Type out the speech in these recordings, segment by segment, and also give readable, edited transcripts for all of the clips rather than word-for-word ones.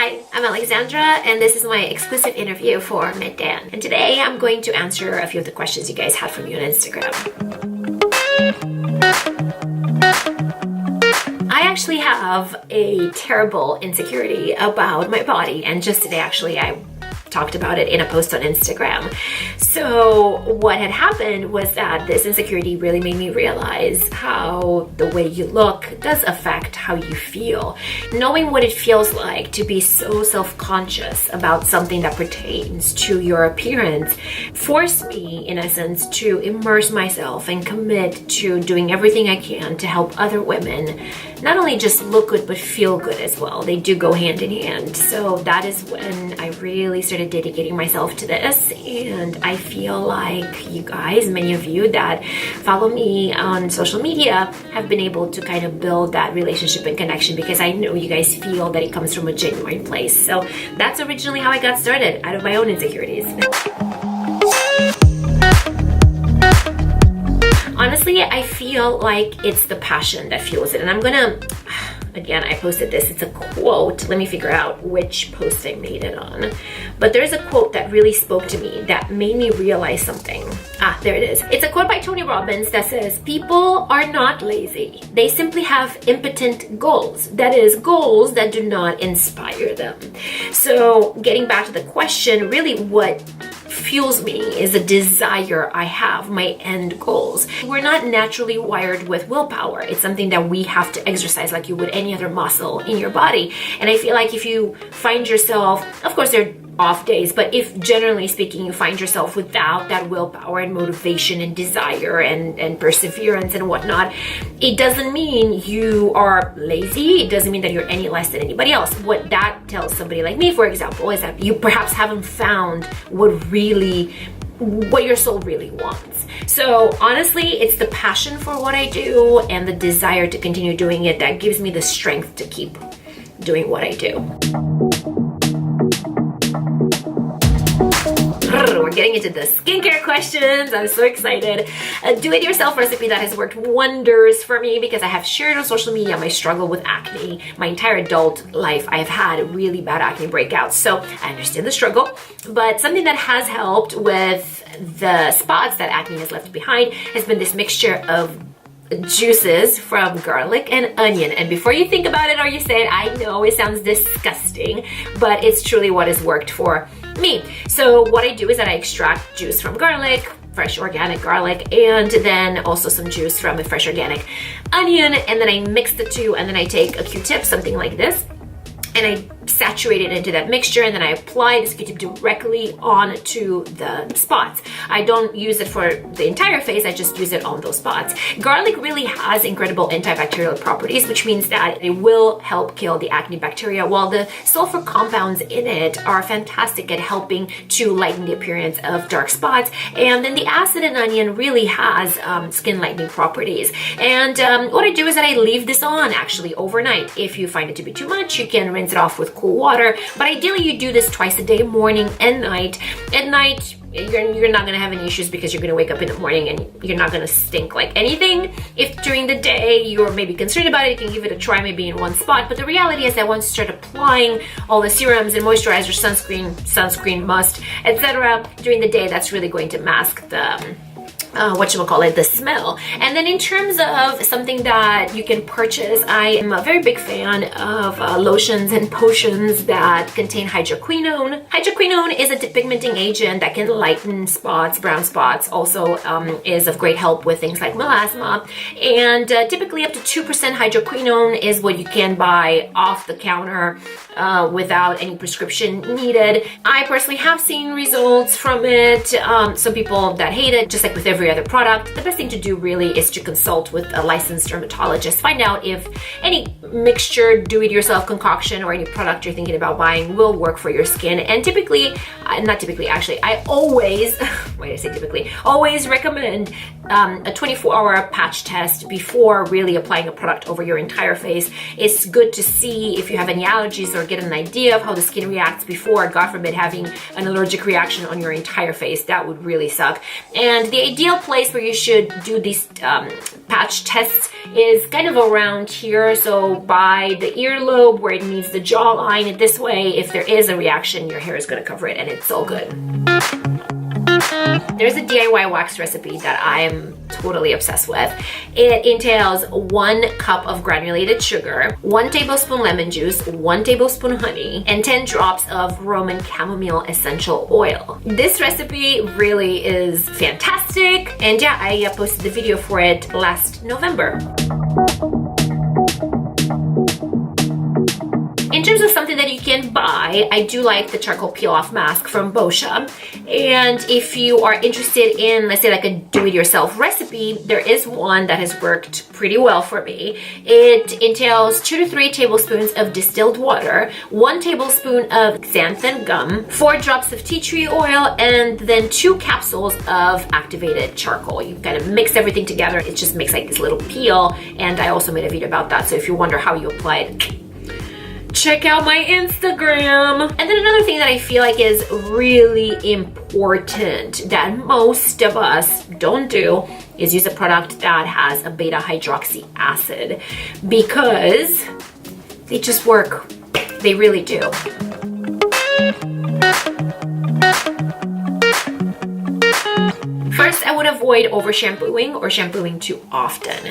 Hi, I'm Alexandra, and this is my exclusive interview for Metdaan. And today I'm going to answer a few of the questions you guys had from me on Instagram. I actually have a terrible insecurity about my body, and just today actually I talked about it in a post on Instagram. So what had happened was that this insecurity really made me realize how the way you look does affect how you feel. Knowing what it feels like to be so self-conscious about something that pertains to your appearance forced me, in essence, to immerse myself and commit to doing everything I can to help other women not only just look good but feel good as well. They do go hand in hand. So that is when I really started dedicating myself to this, and I feel like you guys, many of you that follow me on social media, have been able to kind of build that relationship and connection because I know you guys feel that it comes from a genuine place. So that's originally how I got started, out of my own insecurities. Honestly, I feel like it's the passion that fuels it. And I'm gonna, again, I posted this, it's a quote. Let me figure out which post I made it on. But there's a quote that really spoke to me that made me realize something. There it is. It's a quote by Tony Robbins that says, "People are not lazy. They simply have impotent goals." That is, goals that do not inspire them. So getting back to the question, really what fuels me is a desire I have, my end goals. We're not naturally wired with willpower. It's something that we have to exercise like you would any other muscle in your body. And I feel like if you find yourself, of course there are off days, but if generally speaking you find yourself without that willpower and motivation and desire and perseverance and whatnot, it doesn't mean you are lazy. It doesn't mean that you're any less than anybody else. What that tells somebody like me, for example, is that you perhaps haven't found what your soul really wants. So honestly, it's the passion for what I do and the desire to continue doing it that gives me the strength to keep doing what I do. We're getting into the skincare questions. I'm so excited. A do-it-yourself recipe that has worked wonders for me because I have shared on social media my struggle with acne. My entire adult life, I've had really bad acne breakouts. So I understand the struggle, but something that has helped with the spots that acne has left behind has been this mixture of juices from garlic and onion. And before you think about it or you say it, I know it sounds disgusting, but it's truly what has worked for me. So what I do is that I extract juice from garlic, fresh organic garlic, and then also some juice from a fresh organic onion, and then I mix the two, and then I take a Q-tip, something like this, and I saturate it into that mixture, and then I apply this Q-tip directly onto the spots. I don't use it for the entire face, I just use it on those spots. Garlic really has incredible antibacterial properties, which means that it will help kill the acne bacteria, while the sulfur compounds in it are fantastic at helping to lighten the appearance of dark spots. And then the acid in onion really has skin lightening properties. And what I do is that I leave this on actually overnight. If you find it to be too much, you can rinse it off with cool water, but ideally you do this twice a day, morning and night. At night, you're not gonna have any issues because you're gonna wake up in the morning and you're not gonna stink like anything. If during the day you're maybe concerned about it, you can give it a try maybe in one spot. But the reality is that once you start applying all the serums and moisturizer, sunscreen must, etc., during the day, that's really going to mask the the smell. And then in terms of something that you can purchase, I am a very big fan of lotions and potions that contain hydroquinone. Hydroquinone is a depigmenting agent that can lighten spots, brown spots, also is of great help with things like melasma. And typically up to 2% hydroquinone is what you can buy off the counter without any prescription needed. I personally have seen results from it. Some people that hate it, just like with every other product, the best thing to do really is to consult with a licensed dermatologist. Find out if any mixture, do-it-yourself concoction, or any product you're thinking about buying will work for your skin. And typically, not typically actually, I always, why did I say typically, always recommend a 24-hour patch test before really applying a product over your entire face. It's good to see if you have any allergies or get an idea of how the skin reacts before, God forbid, having an allergic reaction on your entire face. That would really suck. And the idea ideal place where you should do these patch tests is kind of around here, so by the earlobe where it meets the jawline. This way, if there is a reaction, your hair is going to cover it and it's all good. There's a DIY wax recipe that I am totally obsessed with. It entails 1 cup of granulated sugar, 1 tablespoon lemon juice, 1 tablespoon honey, and 10 drops of Roman chamomile essential oil. This recipe really is fantastic, and yeah, I posted the video for it last November. In terms of something that you can buy, I do like the charcoal peel-off mask from Boscia. And if you are interested in, let's say, like a do-it-yourself recipe, there is one that has worked pretty well for me. It entails 2 to 3 tablespoons of distilled water, 1 tablespoon of xanthan gum, 4 drops of tea tree oil, and then 2 capsules of activated charcoal. You kind of mix everything together. It just makes like this little peel. And I also made a video about that. So if you wonder how you apply it, check out my Instagram. And then another thing that I feel like is really important that most of us don't do is use a product that has a beta hydroxy acid, because they just work. They really do. First, I would avoid over shampooing or shampooing too often.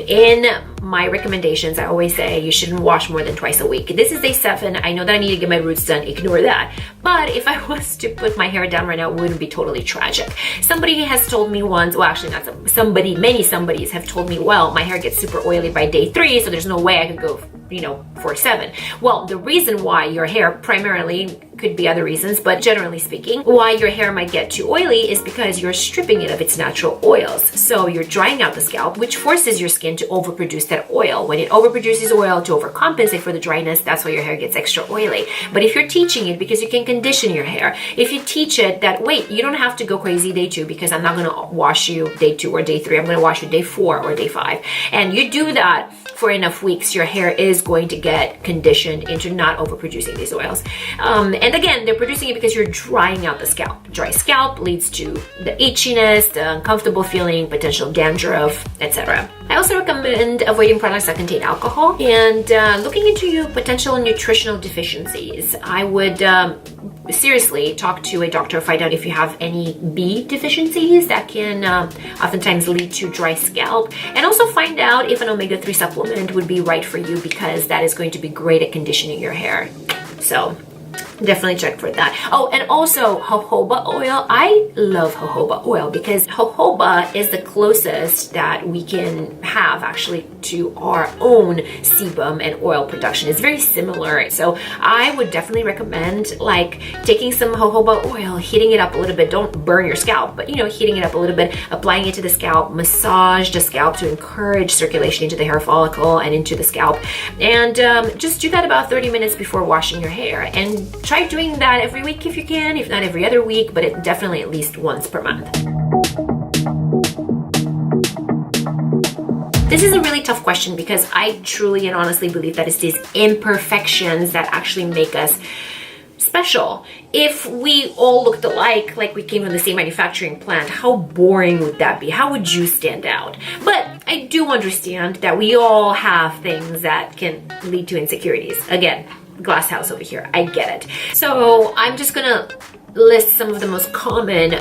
In my recommendations, I always say you shouldn't wash more than twice a week. This is day 7. I know that I need to get my roots done. Ignore that. But if I was to put my hair down right now, it wouldn't be totally tragic. Somebody has told me once, well, actually not somebody, many somebodies have told me, well, my hair gets super oily by day 3, so there's no way I could go, for 7. Well, the reason why your hair primarily, could be other reasons, but generally speaking, why your hair might get too oily is because you're stripping it of its natural oils. So you're drying out the scalp, which forces your skin to overproduce that oil. When it overproduces oil to overcompensate for the dryness, that's why your hair gets extra oily. But if you're teaching it, because you can condition your hair, if you teach it that, wait, you don't have to go crazy day 2 because I'm not going to wash you day 2 or day 3, I'm going to wash you day 4 or day 5. And you do that for enough weeks, your hair is going to get conditioned into not overproducing these oils. And again, they're producing it because you're drying out the scalp. Dry scalp leads to the itchiness, the uncomfortable feeling, potential dandruff, etc. I also recommend avoiding products that contain alcohol and looking into your potential nutritional deficiencies. I would seriously talk to a doctor, find out if you have any B deficiencies that can oftentimes lead to dry scalp, and also find out if an omega-3 supplement would be right for you, because that is going to be great at conditioning your hair. So definitely check for that. Oh, and also jojoba oil. I love jojoba oil because jojoba is the closest that we can have actually to our own sebum and oil production. It's very similar. So I would definitely recommend like taking some jojoba oil, heating it up a little bit. Don't burn your scalp, but heating it up a little bit, applying it to the scalp, massage the scalp to encourage circulation into the hair follicle and into the scalp. And just do that about 30 minutes before washing your hair. And try doing that every week if you can, if not every other week, but definitely at least once per month. This is a really tough question because I truly and honestly believe that it's these imperfections that actually make us special. If we all looked alike, like we came from the same manufacturing plant, how boring would that be? How would you stand out? But I do understand that we all have things that can lead to insecurities. Again, glass house over here. I get it. So I'm just gonna list some of the most common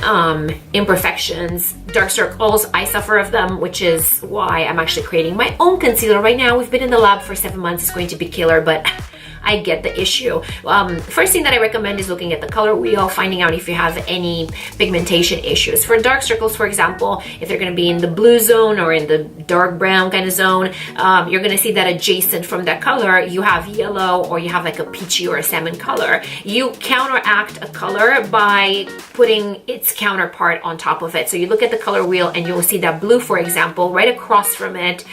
imperfections. Dark circles, I suffer of them, which is why I'm actually creating my own concealer right now. We've been in the lab for 7 months. It's going to be killer, but I get the issue. First thing that I recommend is looking at the color wheel, finding out if you have any pigmentation issues. For dark circles, for example, if they're gonna be in the blue zone or in the dark brown kind of zone, you're gonna see that adjacent from that color, you have yellow or you have like a peachy or a salmon color. You counteract a color by putting its counterpart on top of it. So you look at the color wheel and you'll see that blue, for example, right across from it,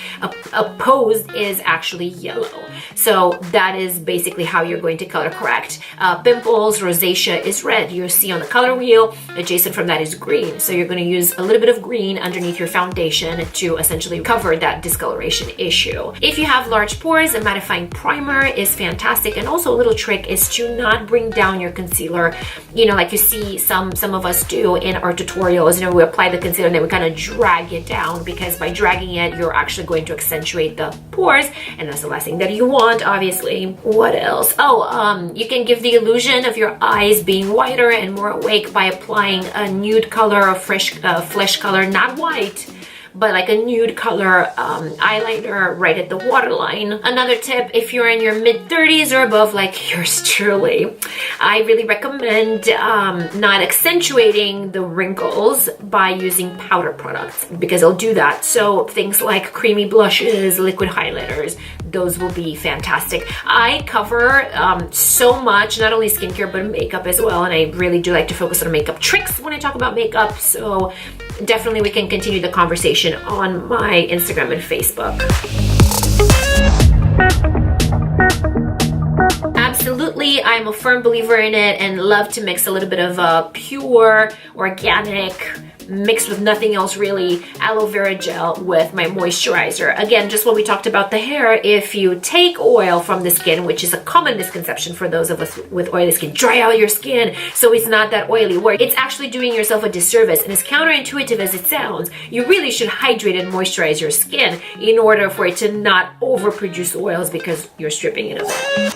opposed is actually yellow. So that is basically basically how you're going to color correct. Pimples, rosacea is red. You'll see on the color wheel, adjacent from that is green. So you're going to use a little bit of green underneath your foundation to essentially cover that discoloration issue. If you have large pores, a mattifying primer is fantastic. And also a little trick is to not bring down your concealer, you know, like you see some of us do in our tutorials. You know, we apply the concealer and then we kind of drag it down, because by dragging it, you're actually going to accentuate the pores, and that's the last thing that you want, obviously. What else? Oh, you can give the illusion of your eyes being whiter and more awake by applying a nude color or fresh flesh color, not white, but like a nude color eyeliner right at the waterline. Another tip, if you're in your mid-30s or above, like yours truly, I really recommend not accentuating the wrinkles by using powder products, because it'll do that. So things like creamy blushes, liquid highlighters, those will be fantastic. I cover so much, not only skincare, but makeup as well. And I really do like to focus on makeup tricks when I talk about makeup. So definitely we can continue the conversation on my Instagram and Facebook. Absolutely, I'm a firm believer in it and love to mix a little bit of pure, organic, mixed with nothing else really, aloe vera gel with my moisturizer. Again, just what we talked about the hair, if you take oil from the skin, which is a common misconception for those of us with oily skin, dry out your skin so it's not that oily, where it's actually doing yourself a disservice. And as counterintuitive as it sounds, you really should hydrate and moisturize your skin in order for it to not overproduce oils, because you're stripping it of it.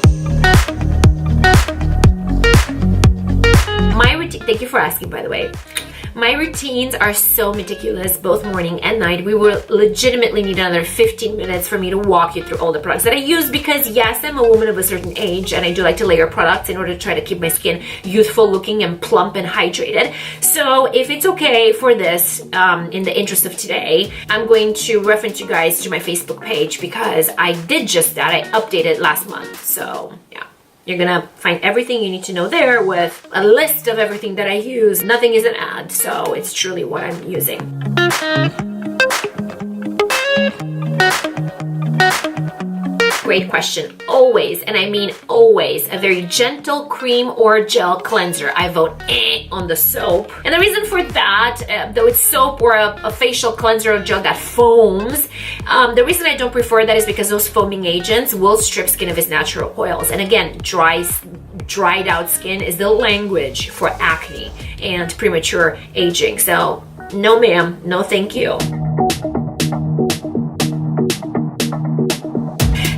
My routine, thank you for asking, by the way. My routines are so meticulous, both morning and night. We will legitimately need another 15 minutes for me to walk you through all the products that I use, because yes, I'm a woman of a certain age and I do like to layer products in order to try to keep my skin youthful looking and plump and hydrated. So if it's okay for this, in the interest of today, I'm going to reference you guys to my Facebook page, because I did just that. I updated last month. So yeah. You're gonna find everything you need to know there with a list of everything that I use. Nothing is an ad, so it's truly what I'm using. Great question. Always, and I mean always, a very gentle cream or gel cleanser. I vote on the soap. And the reason for that, though it's soap or a facial cleanser or gel that foams, the reason I don't prefer that is because those foaming agents will strip skin of its natural oils. And again, dried out skin is the language for acne and premature aging. So no ma'am, no thank you.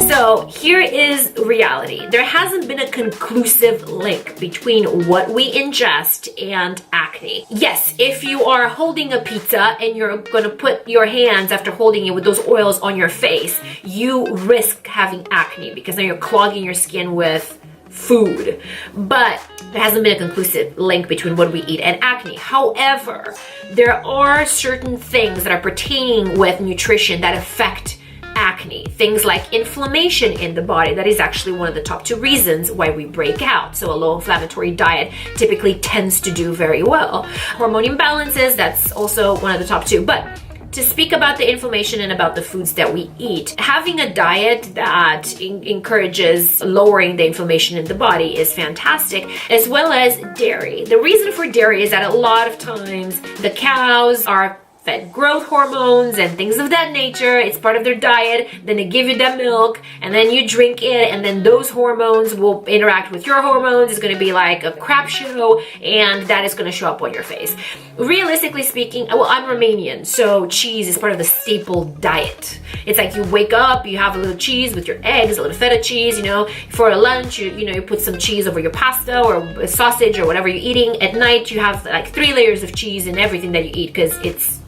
So here is reality. There hasn't been a conclusive link between what we ingest and acne. Yes, if you are holding a pizza and you're gonna put your hands after holding it with those oils on your face, you risk having acne, because now you're clogging your skin with food. But there hasn't been a conclusive link between what we eat and acne. However, there are certain things that are pertaining with nutrition that affect acne. Things like inflammation in the body. That is actually one of the top 2 reasons why we break out. So a low inflammatory diet typically tends to do very well. Hormone imbalances, that's also one of the top 2. But to speak about the inflammation and about the foods that we eat, having a diet that encourages lowering the inflammation in the body is fantastic, as well as dairy. The reason for dairy is that a lot of times the cows are fed growth hormones and things of that nature. It's part of their diet. Then they give you that milk and then you drink it, and then those hormones will interact with your hormones. It's going to be like a crap show, and that is going to show up on your face. Realistically speaking, well, I'm Romanian, so cheese is part of the staple diet. It's like you wake up, you have a little cheese with your eggs, a little feta cheese, you know, for a lunch, you put some cheese over your pasta or a sausage or whatever you're eating. At night, you have like 3 layers of cheese in everything that you eat, because it's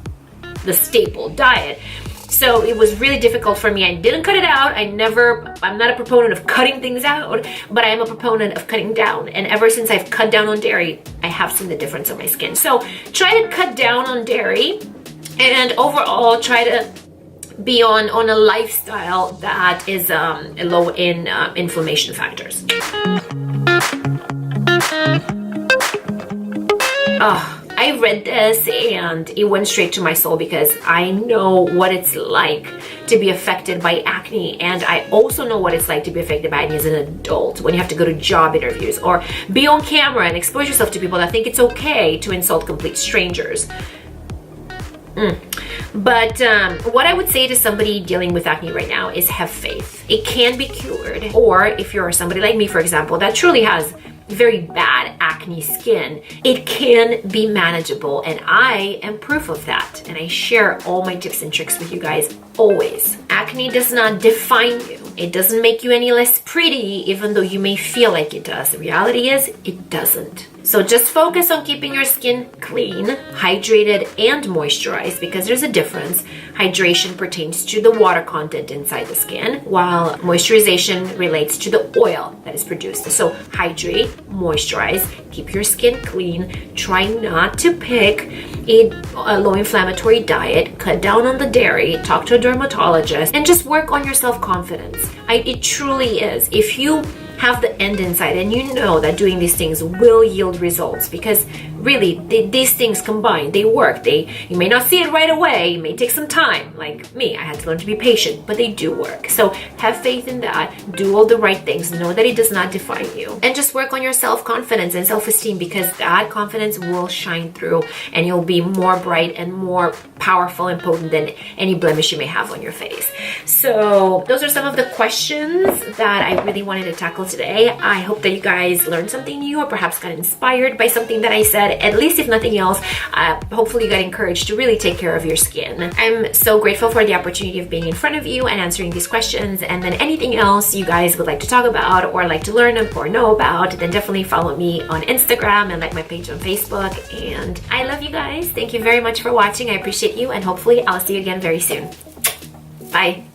the staple diet. So it was really difficult for me. I didn't cut it out. I'm not a proponent of cutting things out, but I am a proponent of cutting down. And ever since I've cut down on dairy, I have seen the difference on my skin. So try to cut down on dairy, and overall try to be on a lifestyle that is low in inflammation factors. I read this and it went straight to my soul because I know what it's like to be affected by acne, and I also know what it's like to be affected by acne as an adult when you have to go to job interviews or be on camera and expose yourself to people that think it's okay to insult complete strangers. But what I would say to somebody dealing with acne right now is have faith. It can be cured. Or if you're somebody like me, for example, that truly has very bad acne skin, it can be manageable, and I am proof of that, and I share all my tips and tricks with you guys always. Acne does not define you. It doesn't make you any less pretty, even though you may feel like it does. The reality is, it doesn't. So just focus on keeping your skin clean, hydrated, and moisturized, because there's a difference. Hydration pertains to the water content inside the skin, while moisturization relates to the oil that is produced. So hydrate, moisturize, keep your skin clean, try not to pick a low inflammatory diet, cut down on the dairy, talk to a dermatologist, and just work on your self-confidence. It truly is. If you have the end in sight and you know that doing these things will yield results, because really these things combined, they work. You may not see it right away, it may take some time. Like me, I had to learn to be patient, but they do work. So have faith in that, do all the right things, know that it does not define you, and just work on your self-confidence and self-esteem, because that confidence will shine through and you'll be more bright and more powerful and potent than any blemish you may have on your face. So those are some of the questions that I really wanted to tackle today. I hope that you guys learned something new or perhaps got inspired by something that I said. At least if nothing else, hopefully you got encouraged to really take care of your skin. I'm so grateful for the opportunity of being in front of you and answering these questions. And then anything else you guys would like to talk about or like to learn or know about, then definitely follow me on Instagram and like my page on Facebook. And I love you guys. Thank you very much for watching. I appreciate you, and hopefully I'll see you again very soon. Bye.